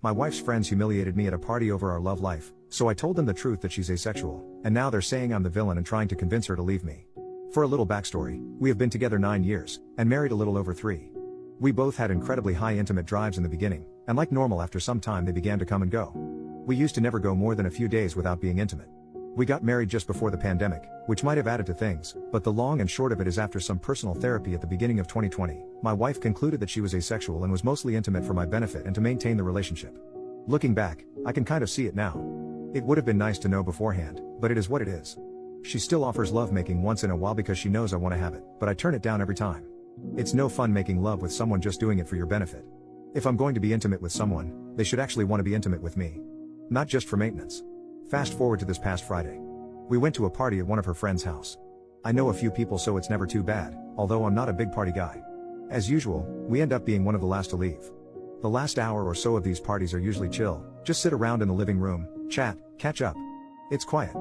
My wife's friends humiliated me at a party over our love life, so I told them the truth that she's asexual, and now they're saying I'm the villain and trying to convince her to leave me. For a little backstory, we have been together 9 years, and married a little over 3. We both had incredibly high intimate drives in the beginning, and like normal after some time they began to come and go. We used to never go more than a few days without being intimate. We got married just before the pandemic, which might have added to things, but the long and short of it is after some personal therapy at the beginning of 2020, my wife concluded that she was asexual and was mostly intimate for my benefit and to maintain the relationship. Looking back, I can kind of see it now. It would have been nice to know beforehand, but it is what it is. She still offers lovemaking once in a while because she knows I want to have it, but I turn it down every time. It's no fun making love with someone just doing it for your benefit. If I'm going to be intimate with someone, they should actually want to be intimate with me. Not just for maintenance. Fast forward to this past Friday. We went to a party at one of her friend's house. I know a few people so it's never too bad, although I'm not a big party guy. As usual, we end up being one of the last to leave. The last hour or so of these parties are usually chill, just sit around in the living room, chat, catch up. It's quiet.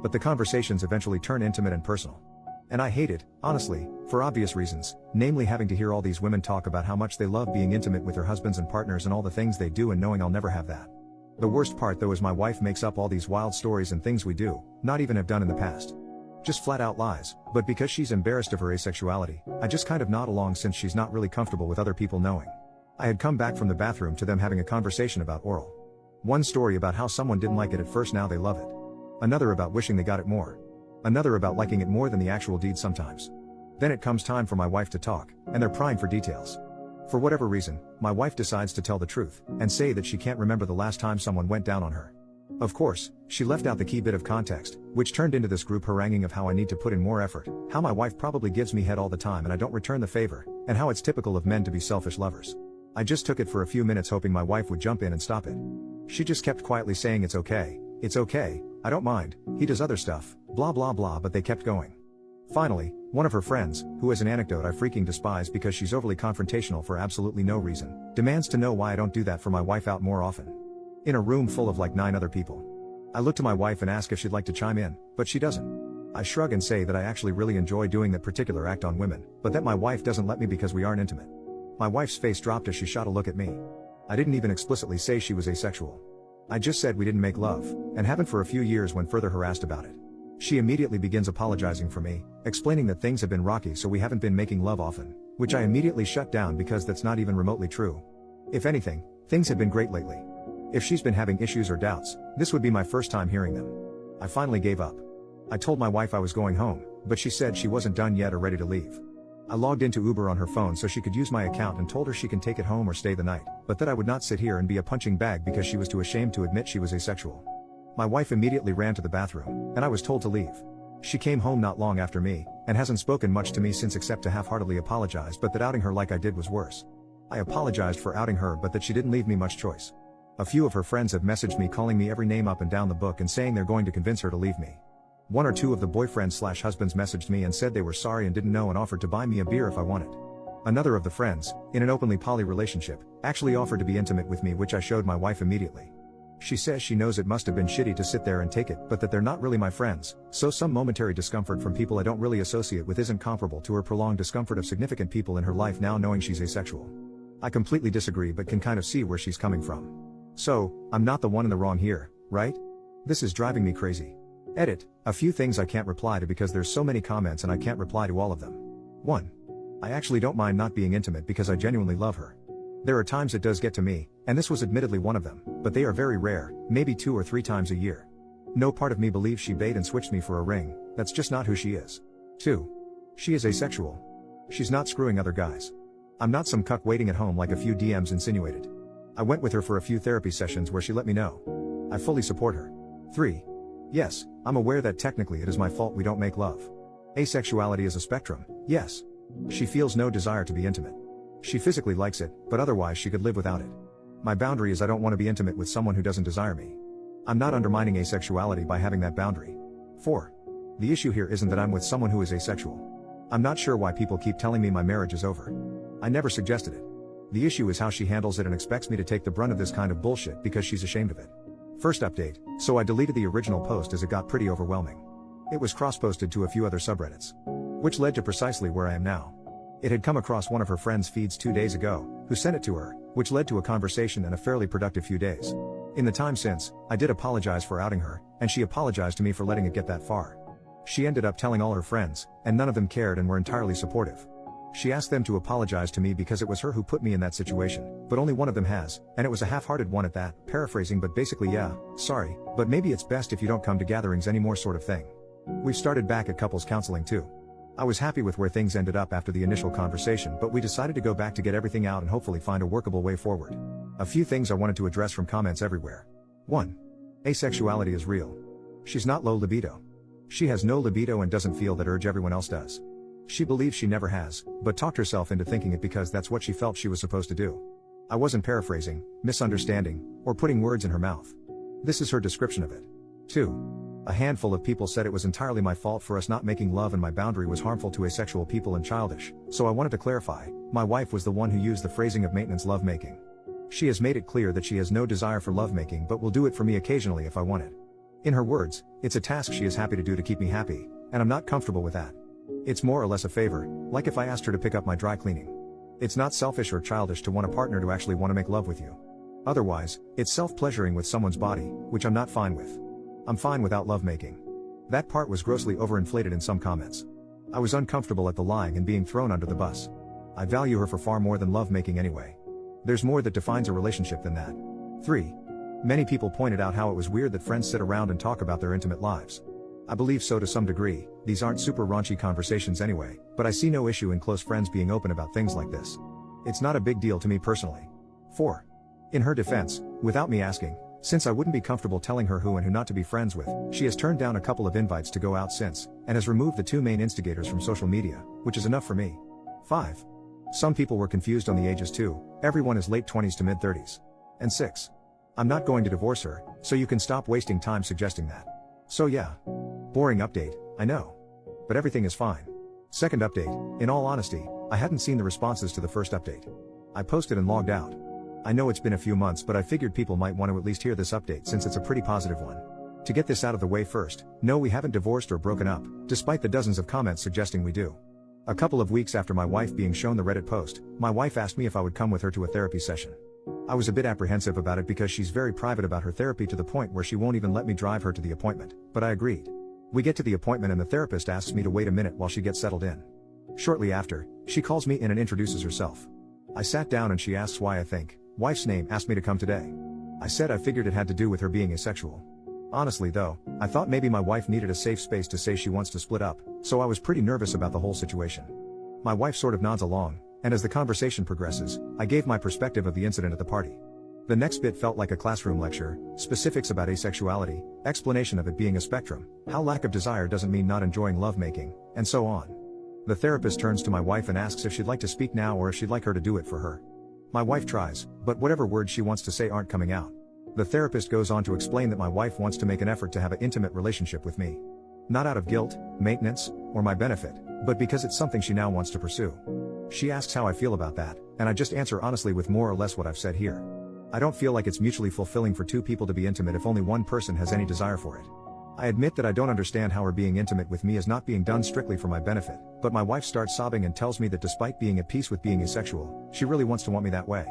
But the conversations eventually turn intimate and personal. And I hate it, honestly, for obvious reasons, namely having to hear all these women talk about how much they love being intimate with their husbands and partners and all the things they do and knowing I'll never have that. The worst part though is my wife makes up all these wild stories and things we do, not even have done in the past. Just flat out lies, but because she's embarrassed of her asexuality, I just kind of nod along since she's not really comfortable with other people knowing. I had come back from the bathroom to them having a conversation about oral. One story about how someone didn't like it at first, now they love it. Another about wishing they got it more. Another about liking it more than the actual deed sometimes. Then it comes time for my wife to talk, and they're prying for details. For whatever reason, my wife decides to tell the truth, and say that she can't remember the last time someone went down on her. Of course, she left out the key bit of context, which turned into this group haranguing of how I need to put in more effort, how my wife probably gives me head all the time and I don't return the favor, and how it's typical of men to be selfish lovers. I just took it for a few minutes hoping my wife would jump in and stop it. She just kept quietly saying it's okay, I don't mind, he does other stuff, blah blah blah, but they kept going. Finally, one of her friends, who has an anecdote I freaking despise because she's overly confrontational for absolutely no reason, demands to know why I don't do that for my wife out more often. In a room full of like 9 other people. I look to my wife and ask if she'd like to chime in, but she doesn't. I shrug and say that I actually really enjoy doing that particular act on women, but that my wife doesn't let me because we aren't intimate. My wife's face dropped as she shot a look at me. I didn't even explicitly say she was asexual. I just said we didn't make love, and haven't for a few years when further harassed about it. She immediately begins apologizing for me, explaining that things have been rocky so we haven't been making love often, which I immediately shut down because that's not even remotely true. If anything, things have been great lately. If she's been having issues or doubts, this would be my first time hearing them. I finally gave up. I told my wife I was going home, but she said she wasn't done yet or ready to leave. I logged into Uber on her phone so she could use my account and told her she can take it home or stay the night, but that I would not sit here and be a punching bag because she was too ashamed to admit she was asexual. My wife immediately ran to the bathroom, and I was told to leave. She came home not long after me, and hasn't spoken much to me since except to half-heartedly apologize, but that outing her like I did was worse. I apologized for outing her, but that she didn't leave me much choice. A few of her friends have messaged me calling me every name up and down the book and saying they're going to convince her to leave me. 1 or 2 of the boyfriends/husbands messaged me and said they were sorry and didn't know and offered to buy me a beer if I wanted. Another of the friends, in an openly poly relationship, actually offered to be intimate with me, which I showed my wife immediately. She says she knows it must have been shitty to sit there and take it, but that they're not really my friends, so some momentary discomfort from people I don't really associate with isn't comparable to her prolonged discomfort of significant people in her life now knowing she's asexual. I completely disagree but can kind of see where she's coming from. So, I'm not the one in the wrong here, right? This is driving me crazy. Edit, a few things I can't reply to because there's so many comments and I can't reply to all of them. 1. I actually don't mind not being intimate because I genuinely love her. There are times it does get to me, and this was admittedly one of them, but they are very rare, maybe 2 or 3 times a year. No part of me believes she bait and switched me for a ring, that's just not who she is. 2. She is asexual. She's not screwing other guys. I'm not some cuck waiting at home like a few DMs insinuated. I went with her for a few therapy sessions where she let me know. I fully support her. 3. Yes, I'm aware that technically it is my fault we don't make love. Asexuality is a spectrum, yes. She feels no desire to be intimate. She physically likes it, but otherwise she could live without it. My boundary is I don't want to be intimate with someone who doesn't desire me. I'm not undermining asexuality by having that boundary. 4. The issue here isn't that I'm with someone who is asexual. I'm not sure why people keep telling me my marriage is over. I never suggested it. The issue is how she handles it and expects me to take the brunt of this kind of bullshit because she's ashamed of it. First update, so I deleted the original post as it got pretty overwhelming. It was cross-posted to a few other subreddits. Which led to precisely where I am now. It had come across one of her friend's feeds 2 days ago, who sent it to her, which led to a conversation and a fairly productive few days. In the time since, I did apologize for outing her, and she apologized to me for letting it get that far. She ended up telling all her friends, and none of them cared and were entirely supportive. She asked them to apologize to me because it was her who put me in that situation, but only one of them has, and it was a half-hearted one at that, paraphrasing, but basically, yeah, sorry, but maybe it's best if you don't come to gatherings anymore sort of thing. We've started back at couples counseling too. I was happy with where things ended up after the initial conversation, but we decided to go back to get everything out and hopefully find a workable way forward. A few things I wanted to address from comments everywhere. 1. Asexuality is real. She's not low libido. She has no libido and doesn't feel that urge everyone else does. She believes she never has, but talked herself into thinking it because that's what she felt she was supposed to do. I wasn't paraphrasing, misunderstanding, or putting words in her mouth. This is her description of it. 2. A handful of people said it was entirely my fault for us not making love and my boundary was harmful to asexual people and childish, so I wanted to clarify. My wife was the one who used the phrasing of maintenance lovemaking. She has made it clear that she has no desire for lovemaking but will do it for me occasionally if I want it. In her words, it's a task she is happy to do to keep me happy, and I'm not comfortable with that. It's more or less a favor, like if I asked her to pick up my dry cleaning. It's not selfish or childish to want a partner to actually want to make love with you. Otherwise, it's self-pleasuring with someone's body, which I'm not fine with. I'm fine without lovemaking. That part was grossly overinflated in some comments. I was uncomfortable at the lying and being thrown under the bus. I value her for far more than lovemaking anyway. There's more that defines a relationship than that. 3. Many people pointed out how it was weird that friends sit around and talk about their intimate lives. I believe so to some degree. These aren't super raunchy conversations anyway, but I see no issue in close friends being open about things like this. It's not a big deal to me personally. 4. In her defense, without me asking, since I wouldn't be comfortable telling her who and who not to be friends with, she has turned down a couple of invites to go out since, and has removed the 2 main instigators from social media, which is enough for me. 5. Some people were confused on the ages too. Everyone is late 20s to mid 30s. And 6. I'm not going to divorce her, so you can stop wasting time suggesting that. So yeah. Boring update, I know. But everything is fine. Second update, in all honesty, I hadn't seen the responses to the first update. I posted and logged out. I know it's been a few months, but I figured people might want to at least hear this update since it's a pretty positive one. To get this out of the way first, no, we haven't divorced or broken up, despite the dozens of comments suggesting we do. A couple of weeks after my wife being shown the Reddit post, my wife asked me if I would come with her to a therapy session. I was a bit apprehensive about it because she's very private about her therapy to the point where she won't even let me drive her to the appointment, but I agreed. We get to the appointment and the therapist asks me to wait a minute while she gets settled in. Shortly after, she calls me in and introduces herself. I sat down and she asks why I think, wife's name, asked me to come today. I said I figured it had to do with her being asexual. Honestly though, I thought maybe my wife needed a safe space to say she wants to split up, so I was pretty nervous about the whole situation. My wife sort of nods along, and as the conversation progresses, I gave my perspective of the incident at the party. The next bit felt like a classroom lecture, specifics about asexuality, explanation of it being a spectrum, how lack of desire doesn't mean not enjoying lovemaking, and so on. The therapist turns to my wife and asks if she'd like to speak now or if she'd like her to do it for her. My wife tries, but whatever words she wants to say aren't coming out. The therapist goes on to explain that my wife wants to make an effort to have an intimate relationship with me. Not out of guilt, maintenance, or my benefit, but because it's something she now wants to pursue. She asks how I feel about that, and I just answer honestly with more or less what I've said here. I don't feel like it's mutually fulfilling for 2 people to be intimate if only one person has any desire for it. I admit that I don't understand how her being intimate with me is not being done strictly for my benefit, but my wife starts sobbing and tells me that despite being at peace with being asexual, she really wants to want me that way.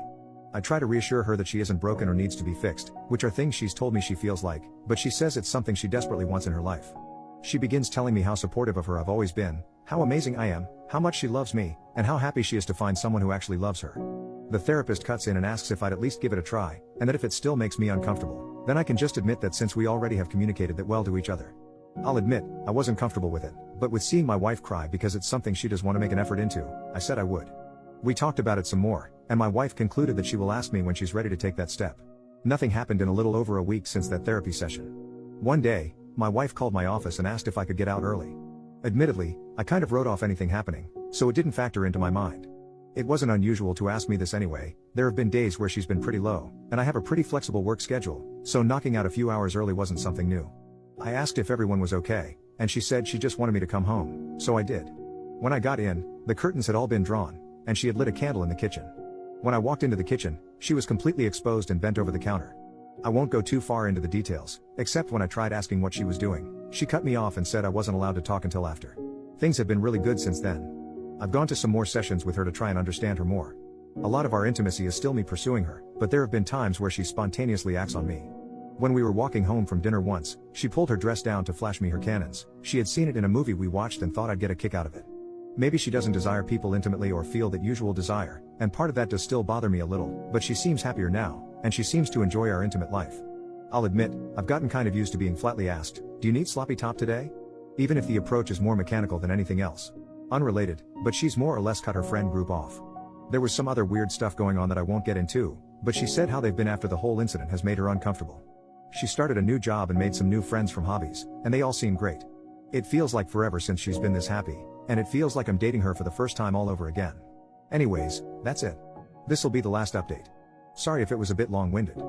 I try to reassure her that she isn't broken or needs to be fixed, which are things she's told me she feels like, but she says it's something she desperately wants in her life. She begins telling me how supportive of her I've always been, how amazing I am, how much she loves me, and how happy she is to find someone who actually loves her. The therapist cuts in and asks if I'd at least give it a try, and that if it still makes me uncomfortable, then I can just admit that since we already have communicated that well to each other. I'll admit, I wasn't comfortable with it, but with seeing my wife cry because it's something she does want to make an effort into, I said I would. We talked about it some more, and my wife concluded that she will ask me when she's ready to take that step. Nothing happened in a little over a week since that therapy session. One day, my wife called my office and asked if I could get out early. Admittedly, I kind of wrote off anything happening, so it didn't factor into my mind. It wasn't unusual to ask me this anyway. There have been days where she's been pretty low, and I have a pretty flexible work schedule, so knocking out a few hours early wasn't something new. I asked if everyone was okay, and she said she just wanted me to come home, so I did. When I got in, the curtains had all been drawn, and she had lit a candle in the kitchen. When I walked into the kitchen, she was completely exposed and bent over the counter. I won't go too far into the details, except when I tried asking what she was doing, she cut me off and said I wasn't allowed to talk until after. Things have been really good since then. I've gone to some more sessions with her to try and understand her more. A lot of our intimacy is still me pursuing her, but there have been times where she spontaneously acts on me. When we were walking home from dinner once, she pulled her dress down to flash me her cannons. She had seen it in a movie we watched and thought I'd get a kick out of it. Maybe she doesn't desire people intimately or feel that usual desire, and part of that does still bother me a little, but she seems happier now, and she seems to enjoy our intimate life. I'll admit, I've gotten kind of used to being flatly asked, "Do you need sloppy top today?" Even if the approach is more mechanical than anything else. Unrelated, but she's more or less cut her friend group off. There was some other weird stuff going on that I won't get into, but she said how they've been after the whole incident has made her uncomfortable. She started a new job and made some new friends from hobbies, and they all seem great. It feels like forever since she's been this happy, and it feels like I'm dating her for the first time all over again. Anyways, that's it. This'll be the last update. Sorry if it was a bit long-winded.